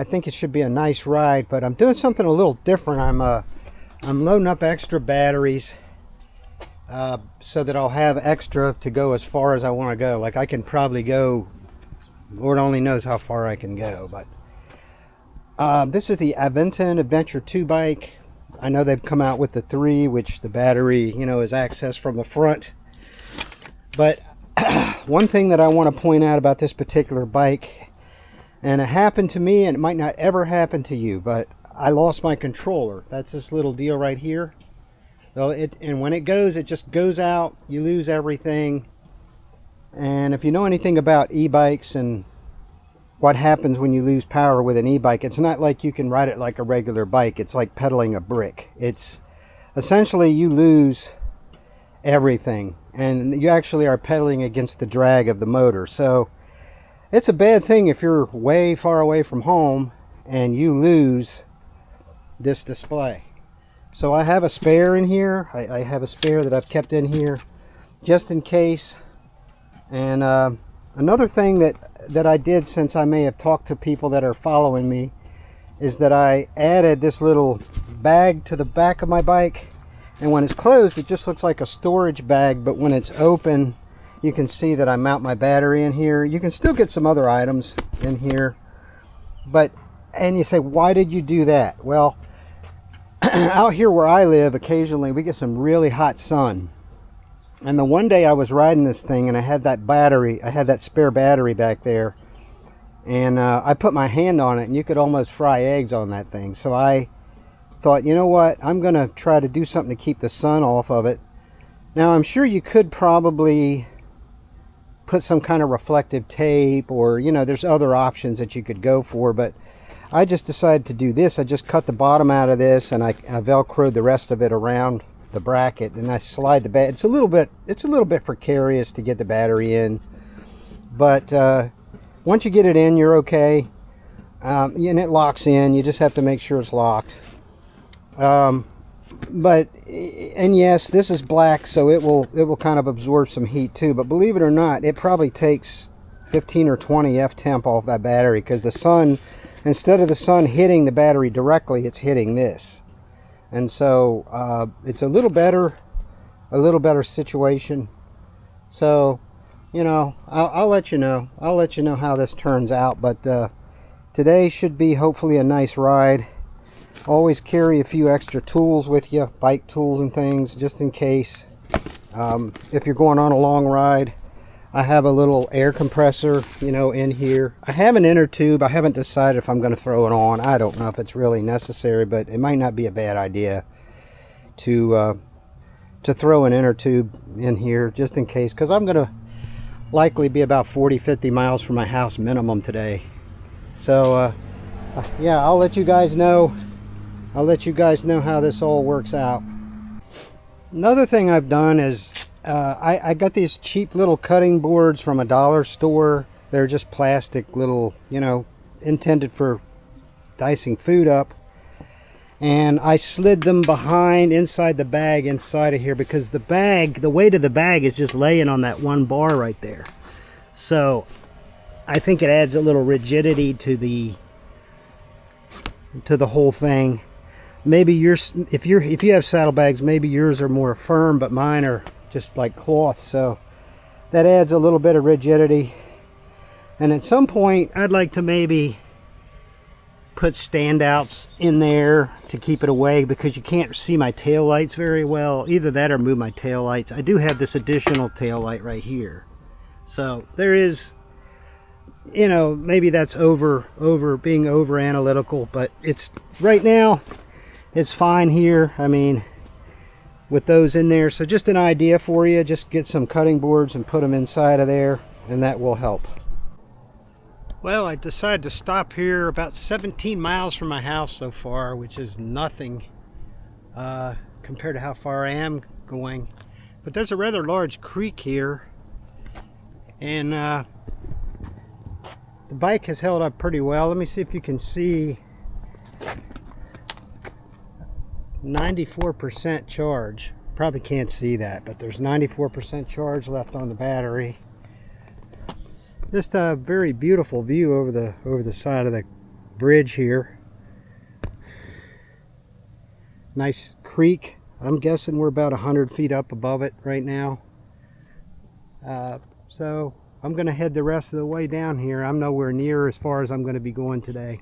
think it should be a nice ride, but I'm doing something a little different. I'm loading up extra batteries so that I'll have extra to go as far as I want to go. Like I can probably go, Lord only knows how far I can go, but this is the Ebike Adventure 2 bike. I know they've come out with the 3, which the battery, you know, is accessed from the front. But one thing that I want to point out about this particular bike, and it happened to me and it might not ever happen to you, but I lost my controller. That's this little deal right here. So and when it goes, it just goes out. You lose everything. And if you know anything about e-bikes and what happens when you lose power with an e-bike, it's not like you can ride it like a regular bike. It's like pedaling a brick. It's essentially you lose everything, and you actually are pedaling against the drag of the motor. So it's a bad thing if you're way far away from home and you lose this display. So I have a spare in here. I have a spare that I've kept in here just in case. And another thing that I did, since I may have talked to people that are following me, is that I added this little bag to the back of my bike, and when it's closed it just looks like a storage bag, but when it's open you can see that I mount my battery in here. You can still get some other items in here, and you say, why did you do that? Well, out here where I live, occasionally we get some really hot sun. And the one day I was riding this thing and I had that battery, I had that spare battery back there, and I put my hand on it and you could almost fry eggs on that thing. So I thought, you know what, I'm gonna try to do something to keep the sun off of it. Now I'm sure you could probably put some kind of reflective tape, or you know, there's other options that you could go for, but I just decided to do this. I just cut the bottom out of this and I velcroed the rest of it around the bracket, and I slide the bat. It's a little bit precarious to get the battery in, but once you get it in, you're okay. And it locks in. You just have to make sure it's locked. And yes, this is black, so it will kind of absorb some heat too. But believe it or not, it probably takes 15 or 20 F temp off that battery, because the sun, instead of the sun hitting the battery directly, it's hitting this. And so it's a little better situation. So, you know, I'll let you know. I'll let you know how this turns out. But today should be hopefully a nice ride. Always carry a few extra tools with you, bike tools and things, just in case. If you're going on a long ride, I have a little air compressor, you know, in here. I have an inner tube. I haven't decided if I'm going to throw it on. I don't know if it's really necessary, but it might not be a bad idea to throw an inner tube in here just in case, because I'm going to likely be about 40-50 miles from my house minimum today. So yeah, I'll let you guys know. I'll let you guys know how this all works out. Another thing I've done is I got these cheap little cutting boards from a dollar store. They're just plastic little, you know, intended for dicing food up. And I slid them behind inside the bag inside of here, because the bag, the weight of the bag is just laying on that one bar right there. So I think it adds a little rigidity to the whole thing. Maybe yours, if you have saddlebags, maybe yours are more firm, but mine are just like cloth, so that adds a little bit of rigidity. And at some point I'd like to maybe put standouts in there to keep it away, because you can't see my tail lights very well. Either that or move my tail lights. I do have this additional tail light right here, so there is, you know, maybe that's being over analytical, but it's right now it's fine here. I mean, with those in there. So just an idea for you, just get some cutting boards and put them inside of there, and that will help. Well, I decided to stop here about 17 miles from my house so far, which is nothing compared to how far I am going. But there's a rather large creek here, and the bike has held up pretty well. Let me see if you can see. 94% charge. Probably can't see that, but there's 94% charge left on the battery. Just a very beautiful view over the side of the bridge here. Nice creek. I'm guessing we're about 100 feet up above it right now. So I'm going to head the rest of the way down here. I'm nowhere near as far as I'm going to be going today.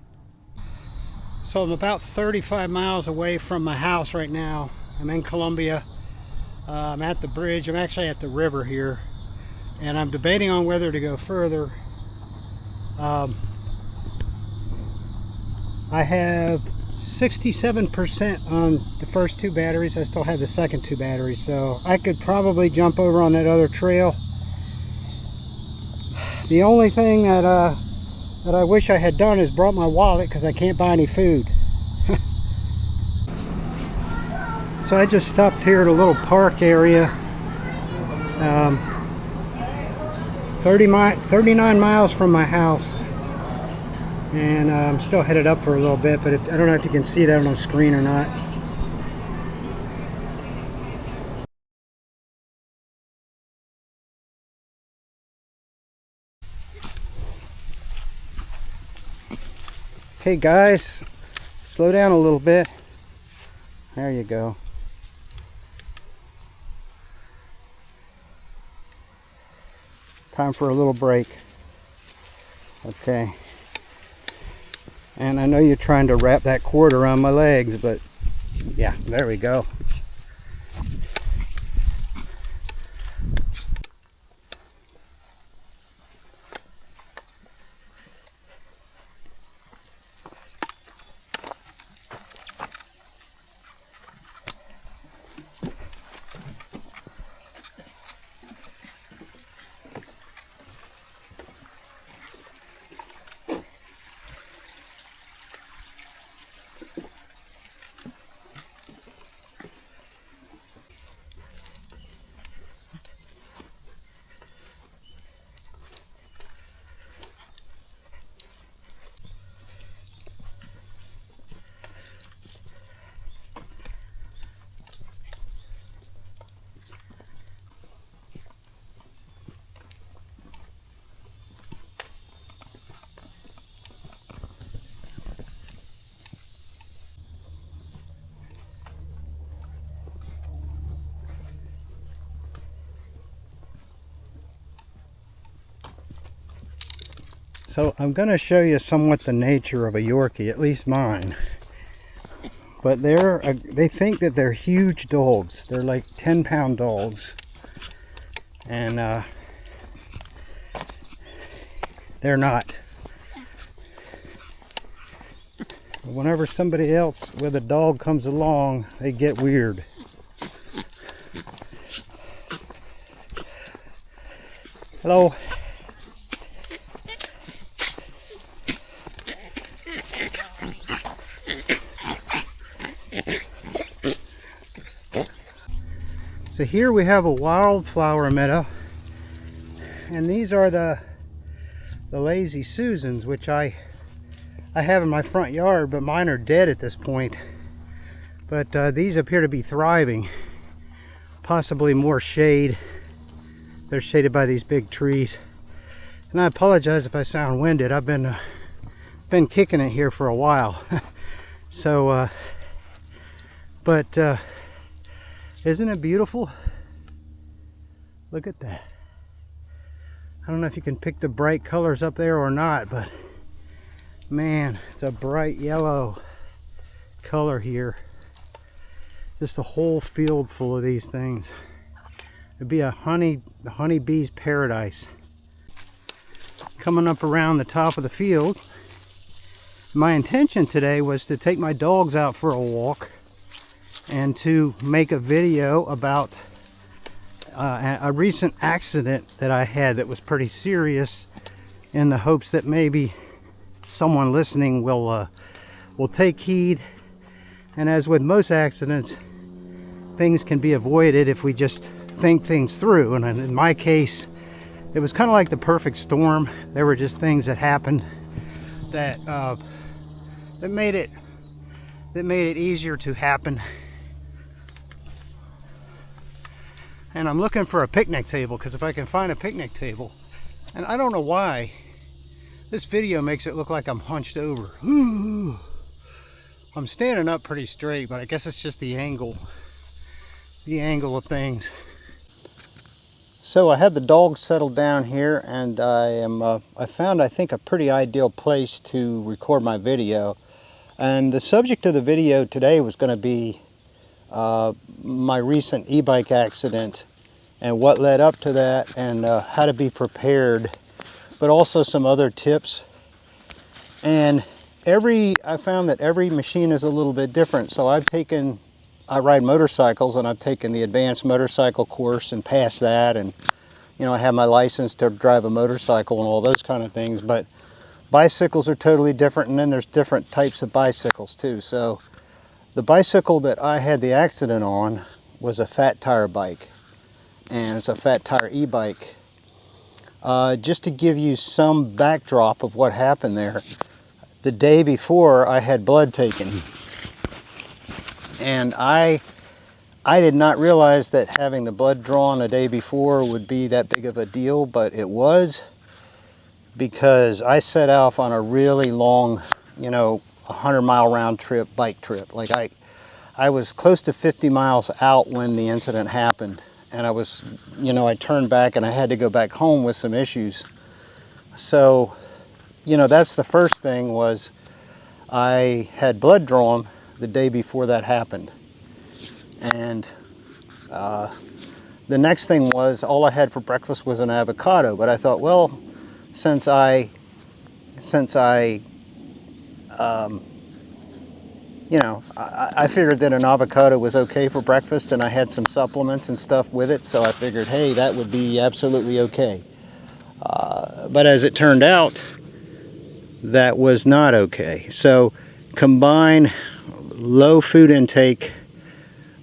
So I'm about 35 miles away from my house right now. I'm in Columbia. I'm at the bridge. I'm actually at the river here. And I'm debating on whether to go further. I have 67% on the first two batteries. I still have the second two batteries. So I could probably jump over on that other trail. The only thing that I wish I had done is brought my wallet, because I can't buy any food. So I just stopped here at a little park area. 39 miles from my house. And I'm still headed up for a little bit, but I don't know if you can see that on the screen or not. Okay guys, slow down a little bit. There you go. Time for a little break. Okay. And I know you're trying to wrap that cord around my legs, but yeah, there we go. So I'm going to show you somewhat the nature of a Yorkie, at least mine. But they think that they're huge dogs. They're like 10-pound dogs. And they're not. Whenever somebody else with a dog comes along, they get weird. Hello. So here we have a wildflower meadow, and these are the lazy Susans, which I have in my front yard, but mine are dead at this point. But these appear to be thriving, possibly more shade. They're shaded by these big trees. And I apologize if I sound winded. I've been kicking it here for a while. So, isn't it beautiful? Look at that. I don't know if you can pick the bright colors up there or not, but man, it's a bright yellow color here. Just a whole field full of these things. It'd be a honeybee's paradise. Coming up around the top of the field, my intention today was to take my dogs out for a walk and to make a video about a recent accident that I had that was pretty serious, in the hopes that maybe someone listening will take heed. And as with most accidents, things can be avoided if we just think things through. And in my case, it was kind of like the perfect storm. There were just things that happened that made it easier to happen. And I'm looking for a picnic table, because if I can find a picnic table, and I don't know why, This video makes it look like I'm hunched over. Ooh. I'm standing up pretty straight, but I guess it's just the angle of things. So I have the dogs settled down here, and I found, I think, a pretty ideal place to record my video. And the subject of the video today was going to be my recent e-bike accident and what led up to that, and how to be prepared, but also some other tips. And I found that every machine is a little bit different. So I ride motorcycles, and I've taken the advanced motorcycle course and passed that, and I have my license to drive a motorcycle and all those kind of things. But bicycles are totally different, and then there's different types of bicycles too. So the bicycle that I had the accident on was a fat tire bike, and it's a fat tire e-bike. Just to give you some backdrop of what happened there, the day before I had blood taken, and I did not realize that having the blood drawn the day before would be that big of a deal, but it was, because I set off on a really long, 100-mile round trip, bike trip. Like I was close to 50 miles out when the incident happened, and I turned back and I had to go back home with some issues. So, that's the first thing, was I had blood drawn the day before that happened. And the next thing was, all I had for breakfast was an avocado. But I thought, well, since I figured that an avocado was okay for breakfast, and I had some supplements and stuff with it, so I figured, hey, that would be absolutely okay. But as it turned out, that was not okay. So combine low food intake,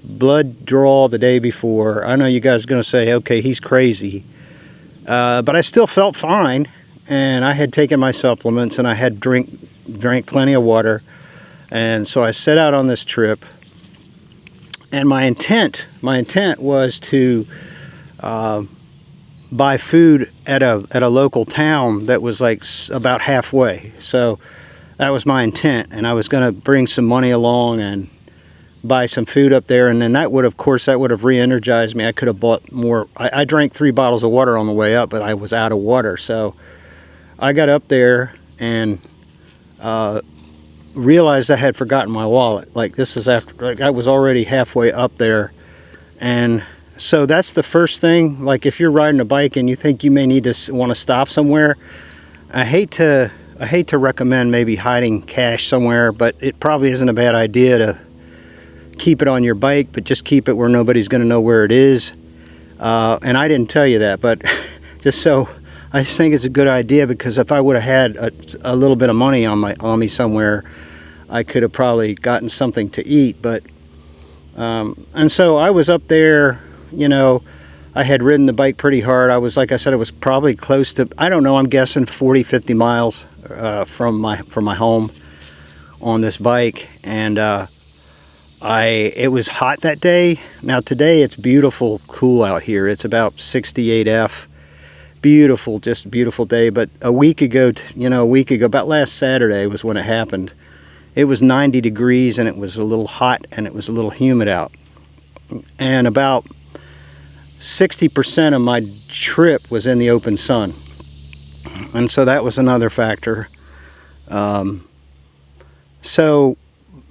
blood draw the day before. I know you guys are going to say, okay, he's crazy. But I still felt fine, and I had taken my supplements, and I had drank plenty of water. And so I set out on this trip, and my intent was to buy food at a local town that was like about halfway. So that was my intent, and I was going to bring some money along and buy some food up there, and then that would have re-energized me. I could have bought more. I drank 3 bottles of water on the way up, but I was out of water. So I got up there and realized I had forgotten my wallet. Like, this is after I was already halfway up there. And so that's the first thing. Like, if you're riding a bike and you think you may want to stop somewhere, I hate to recommend maybe hiding cash somewhere, but it probably isn't a bad idea to keep it on your bike, but just keep it where nobody's going to know where it is. And I didn't tell you that, but I just think it's a good idea, because if I would have had a little bit of money on me somewhere, I could have probably gotten something to eat. But and so I was up there. I had ridden the bike pretty hard. I was, like I said, it was probably close to, I don't know, I'm guessing 40-50 miles from my home on this bike. And it was hot that day. Now today it's beautiful, cool out here. It's about 68 beautiful, just a beautiful day. But a week ago, about last Saturday was when it happened. It was 90 degrees, and it was a little hot, and it was a little humid out. And about 60% of my trip was in the open sun. And so that was another factor. So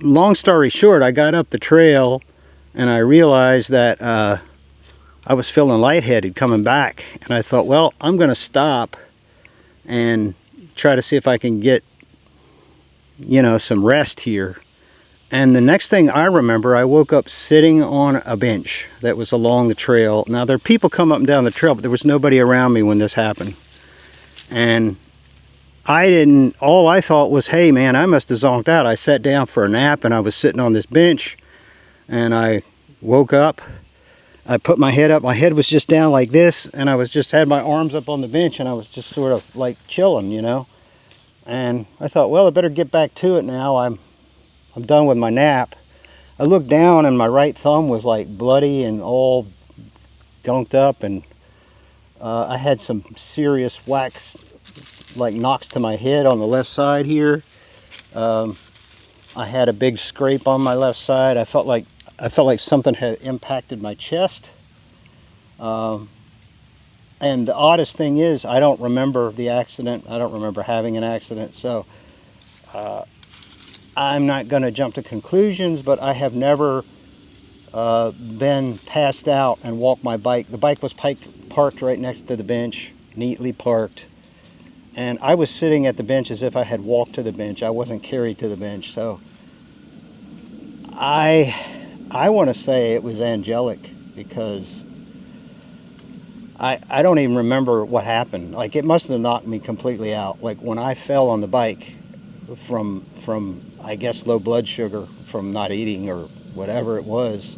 long story short, I got up the trail, and I realized that I was feeling lightheaded coming back. And I thought, well, I'm going to stop and try to see if I can get, some rest here. And the next thing I remember, I woke up sitting on a bench that was along the trail. Now, there are people come up and down the trail, but there was nobody around me when this happened. And all I thought was, hey man, I must have zonked out. I sat down for a nap, and I was sitting on this bench, and I woke up. I put my head up. My head was just down like this, and I had my arms up on the bench, and I was just sort of like chilling, And I thought, well, I better get back to it now. I'm done with my nap. I looked down, and my right thumb was like bloody and all gunked up, and I had some serious wax like knocks to my head on the left side here. I had a big scrape on my left side. I felt like something had impacted my chest. And the oddest thing is, I don't remember the accident. I don't remember having an accident. So I'm not going to jump to conclusions, but I have never been passed out and walked my bike. The bike was parked right next to the bench, neatly parked. And I was sitting at the bench as if I had walked to the bench. I wasn't carried to the bench. So I want to say it was angelic, because I don't even remember what happened. Like, it must have knocked me completely out. Like, when I fell on the bike from I guess low blood sugar from not eating or whatever it was,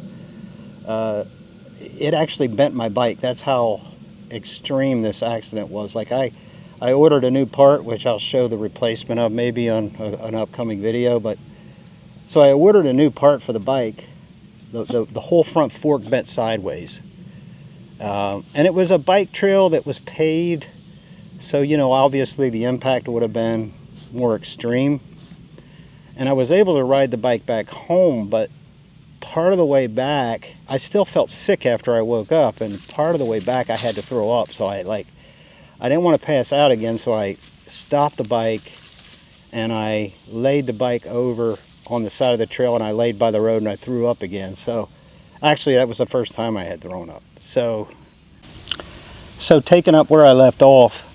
it actually bent my bike. That's how extreme this accident was. Like, I ordered a new part, which I'll show the replacement of maybe on an upcoming video. But so I ordered a new part for the bike. The whole front fork bent sideways. And it was a bike trail that was paved, so, you know, obviously the impact would have been more extreme. And I was able to ride the bike back home, but part of the way back, I still felt sick after I woke up, and part of the way back I had to throw up. So I didn't want to pass out again, so I stopped the bike and I laid the bike over on the side of the trail, and I laid by the road and I threw up again. So actually, that was the first time I had thrown up. So taking up where I left off,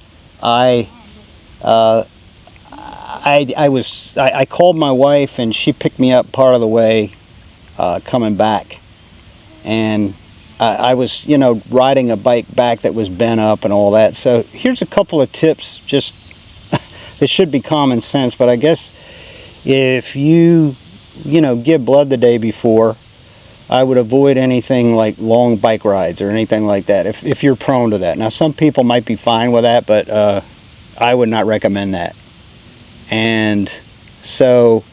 I called my wife, and she picked me up part of the way coming back, and I was, you know, riding a bike back that was bent up and all that. So here's a couple of tips, just it should be common sense, but I guess if you know, give blood the day before, I would avoid anything like long bike rides or anything like that if you're prone to that. Now, some people might be fine with that, but I would not recommend that. And so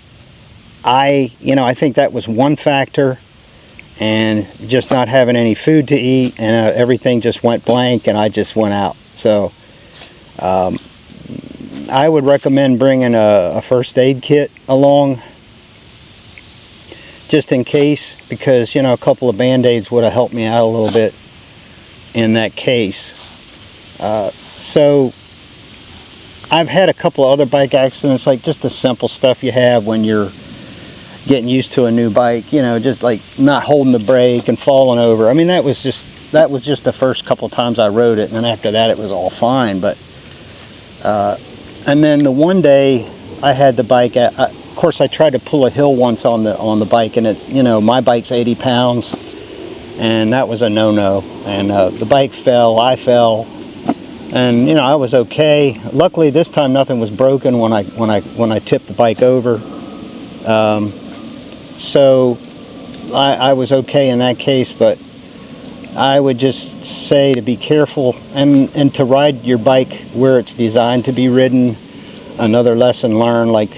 I think that was one factor, and just not having any food to eat, and everything just went blank, and I just went out. So I would recommend bringing a first aid kit along, just in case, because, you know, a couple of band-aids would have helped me out a little bit in that case. So I've had a couple of other bike accidents, like just the simple stuff you have when you're getting used to a new bike, you know, just like not holding the brake and falling over. I mean, that was just the first couple of times I rode it, and then after that it was all fine. But and then the one day I had the bike at, of course, I tried to pull a hill once on the bike, and it's, you know, my bike's 80 pounds, and that was a no-no. And the bike fell, I fell, and, you know, I was okay. Luckily, this time nothing was broken when I tipped the bike over. So I was okay in that case, but I would just say to be careful and to ride your bike where it's designed to be ridden. Another lesson learned, like,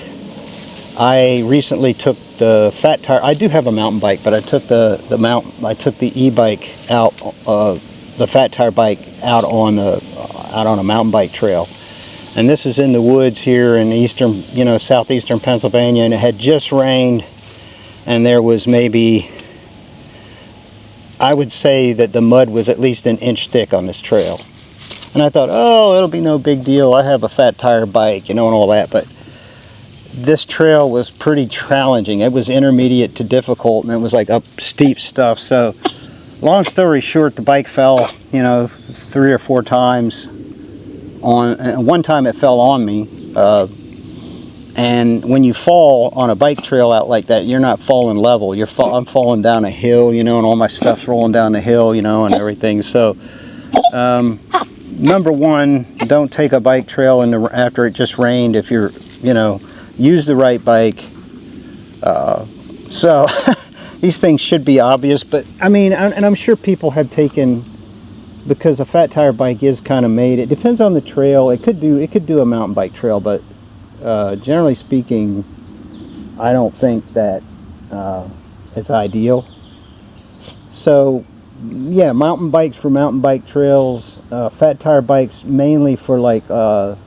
I recently took the fat tire. I do have a mountain bike, but I took the e-bike out, the fat tire bike out on a mountain bike trail. And this is in the woods here in southeastern Pennsylvania, and it had just rained, and there was maybe, I would say that the mud was at least an inch thick on this trail. And I thought, oh, it'll be no big deal. I have a fat tire bike, you know, and all that. But this trail was pretty challenging. It was intermediate to difficult, and it was like up steep stuff. So long story short, the bike fell, you know, 3 or 4 times. One time it fell on me. And when you fall on a bike trail out like that, you're not falling level. I'm falling down a hill, you know, and all my stuff's rolling down the hill, you know, and everything. So number one, don't take a bike trail after it just rained if you're, you know, use the right bike. So these things should be obvious, but I mean, and I'm sure people have taken, because a fat tire bike is kind of made, it depends on the trail. It could do a mountain bike trail, but generally speaking, I don't think that it's ideal. So yeah, mountain bikes for mountain bike trails, fat tire bikes mainly for like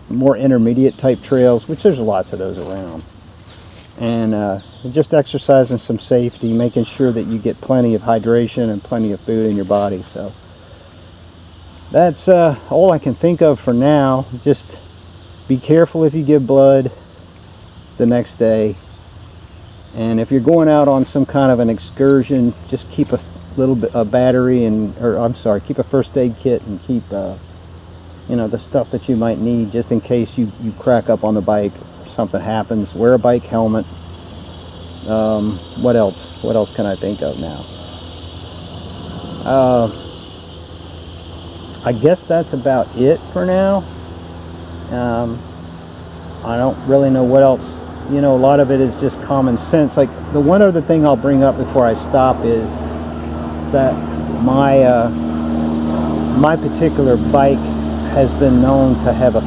more intermediate type trails, which there's lots of those around. And just exercising some safety, making sure that you get plenty of hydration and plenty of food in your body. So that's all I can think of for now. Just be careful if you give blood the next day. And if you're going out on some kind of an excursion, just keep a little bit a battery keep a first aid kit, and keep you know, the stuff that you might need just in case you crack up on the bike or something happens. Wear a bike helmet. What else can I think of now? I guess that's about it for now. I don't really know what else. You know, a lot of it is just common sense. Like, the one other thing I'll bring up before I stop is that my particular bike has been known to have a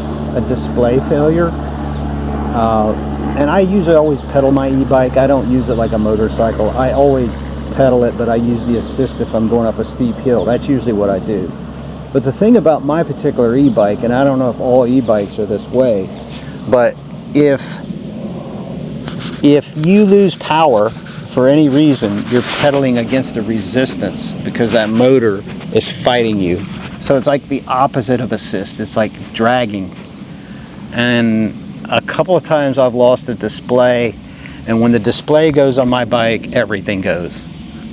display failure. And I usually always pedal my e-bike. I don't use it like a motorcycle. I always pedal it, but I use the assist if I'm going up a steep hill. That's usually what I do. But the thing about my particular e-bike, and I don't know if all e-bikes are this way, but if you lose power for any reason, you're pedaling against a resistance because that motor is fighting you. So it's like the opposite of assist. It's like dragging. And a couple of times I've lost the display, and when the display goes on my bike, everything goes.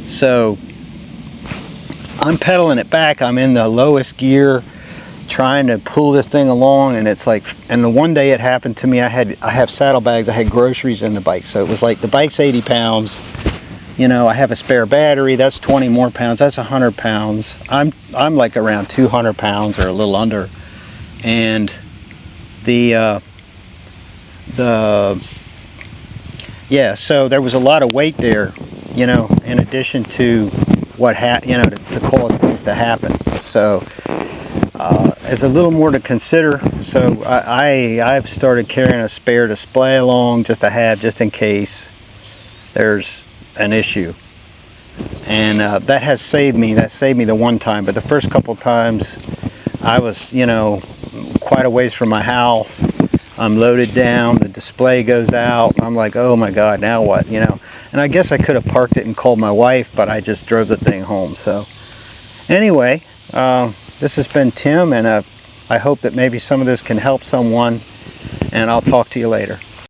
So I'm pedaling it back. I'm in the lowest gear trying to pull this thing along, and it's like, and the one day it happened to me, I have saddlebags, I had groceries in the bike, so it was like the bike's 80 pounds, you know, I have a spare battery, that's 20 more pounds, that's 100 pounds. I'm like around 200 pounds or a little under. And yeah, so there was a lot of weight there, you know, in addition to what to cause things to happen. So it's a little more to consider. So I've started carrying a spare display along just to have, just in case there's an issue. And that has saved me. That saved me the one time. But the first couple times I was, you know, quite a ways from my house. I'm loaded down, the display goes out. I'm like, oh my God, now what, you know? And I guess I could have parked it and called my wife, but I just drove the thing home. So anyway, this has been Tim, and I hope that maybe some of this can help someone, and I'll talk to you later.